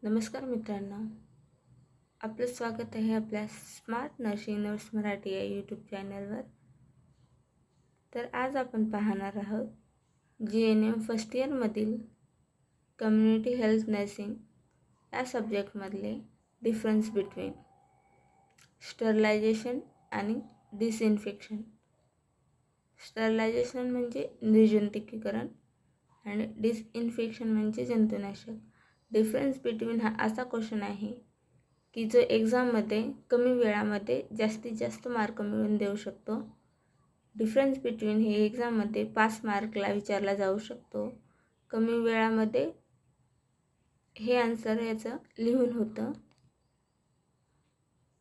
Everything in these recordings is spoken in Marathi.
नमस्कार मित्रांनो, आपलं स्वागत आहे आपल्या स्मार्ट नर्सिंग नर्स मराठी या यूट्यूब चॅनलवर. तर आज आपण पाहणार आहोत GNM फर्स्ट इयरमधील कम्युनिटी हेल्थ नर्सिंग या सब्जेक्टमधले डिफरन्स बिटवीन स्टरलायझेशन आणि डिसइन्फेक्शन. स्टरलायझेशन म्हणजे निर्जंतुकीकरण आणि डिसइन्फेक्शन म्हणजे जंतुनाशक. डिफरन्स बिटवीन हा असा क्वेश्चन आहे की जो एक्झाममध्ये कमी वेळामध्ये जास्तीत जास्त मार्क मिळवून देऊ शकतो. डिफरन्स बिटवीन हे एक्झाममध्ये 5 मार्कला विचारला जाऊ शकतो. कमी वेळामध्ये हे आन्सर याचं लिहून होतं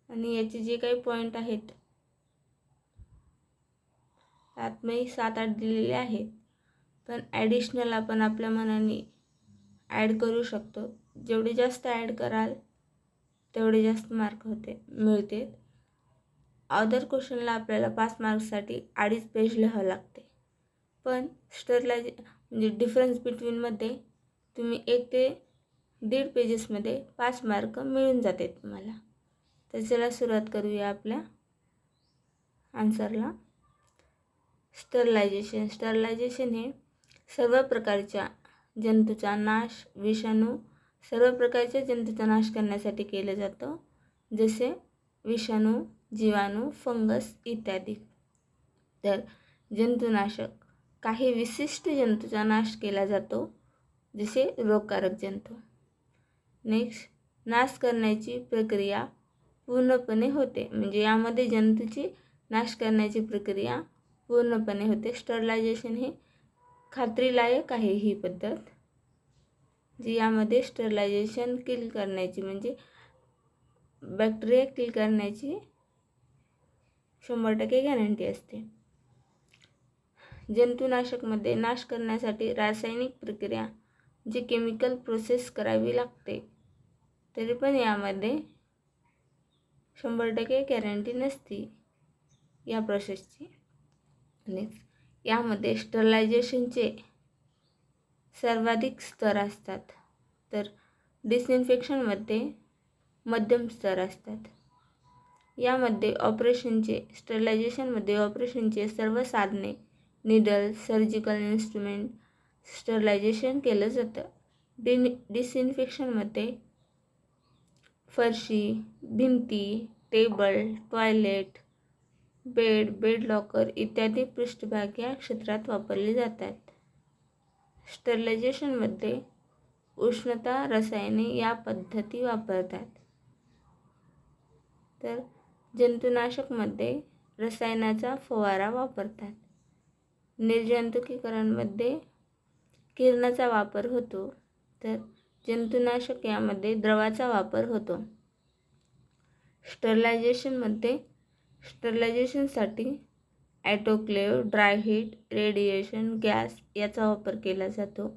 आणि याचे जे काही पॉईंट आहेत त्यात मी 7-8 दिलेले आहेत, पण ॲडिशनल आपण आपल्या मनाने ॲड करू शकतो. जेवढे जास्त ॲड कराल तेवढे जास्त मार्क मिळते. अदर क्वेश्चनला आपल्याला 5 मार्क्ससाठी 2.5 पेज लिहावं लागते, पण म्हणजे डिफरन्स बिटवीनमध्ये तुम्ही 1 ते 1.5 पेजेसमध्ये 5 मार्क मिळून जाते तुम्हाला. तर चला सुरुवात करूया आपल्या आन्सरला. स्टरलायझेशन हे सर्व प्रकारच्या जंतूचा नाश, विषाणू सर्व प्रकारच्या जंतूचा नाश करण्यासाठी केलं जातं, जसे विषाणू, जीवाणू, फंगस इत्यादी. तर जंतुनाशक काही विशिष्ट जंतूचा नाश केला जातो, जसे रोगकारक जंतू. नेक्स्ट, नाश करण्याची प्रक्रिया पूर्णपणे होते, म्हणजे यामध्ये जंतूची नाश करण्याची प्रक्रिया पूर्णपणे होते. स्टरलायझेशन हे खात्रीलायक आहे ही पद्धत, जी यामध्ये स्टरलायझेशन किल करण्याची म्हणजे बॅक्टेरिया किल करण्याची 100% गॅरंटी असते. जंतुनाशकमध्ये नाश करण्यासाठी रासायनिक प्रक्रिया जी केमिकल प्रोसेस करावी लागते, तरी पण यामध्ये 100% गॅरंटी नसती या प्रोसेसची. आणि यामध्ये स्टरलायझेशनचे सर्वाधिक स्तर असतात, तर डिसइन्फेक्शनमध्ये मध्यम स्तर असतात. यामध्ये स्टरलायझेशनमध्ये ऑपरेशनचे सर्व साधने, निडल, सर्जिकल इन्स्ट्रुमेंट स्टरलायझेशन केलं जातं. डिसइन्फेक्शनमध्ये फरशी, भिंती, टेबल, टॉयलेट, बेड लॉकर इत्यादी पृष्ठभाग या क्षेत्रात वापरले जातात. स्टरलायझेशनमध्ये उष्णता, रसायने या पद्धती वापरतात. तर जंतुनाशकमध्ये रसायनाचा फवारा वापरतात. निर्जंतुकीकरणमध्ये किरणाचा वापर होतो, तर जंतुनाशक यामध्ये द्रवाचा वापर होतो. स्टरलायझेशनसाठी autoclave, dry heat, radiation, gas याचा वापर केला जातो.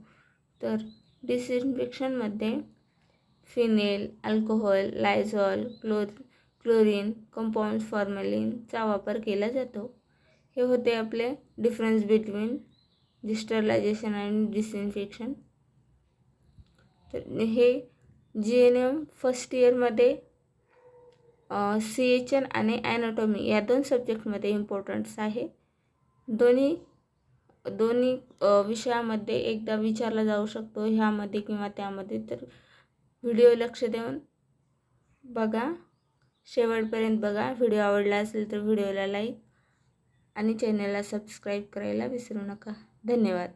तर डिसइन्फेक्शनमध्ये phenyl, alcohol, Lysol, chlorine, compound फॉर्मॅलिनचा वापर केला जातो. हे होते आपले डिफरन्स बिटवीन स्टरलायझेशन आणि डिसइन्फेक्शन. तर हे GNM फर्स्ट इयरमध्ये CHN आणि ॲनाटॉमी या 2 सब्जेक्टमध्ये इम्पॉर्टन्स आहे. दोन्ही विषयामध्ये एकदा विचारला जाऊ शकतो, ह्यामध्ये किंवा त्यामध्ये. तर व्हिडिओ लक्ष देऊन बघा, शेवटपर्यंत बघा. व्हिडिओ आवडला असेल तर व्हिडिओला लाईक आणि चॅनलला सबस्क्राईब करायला विसरू नका. धन्यवाद.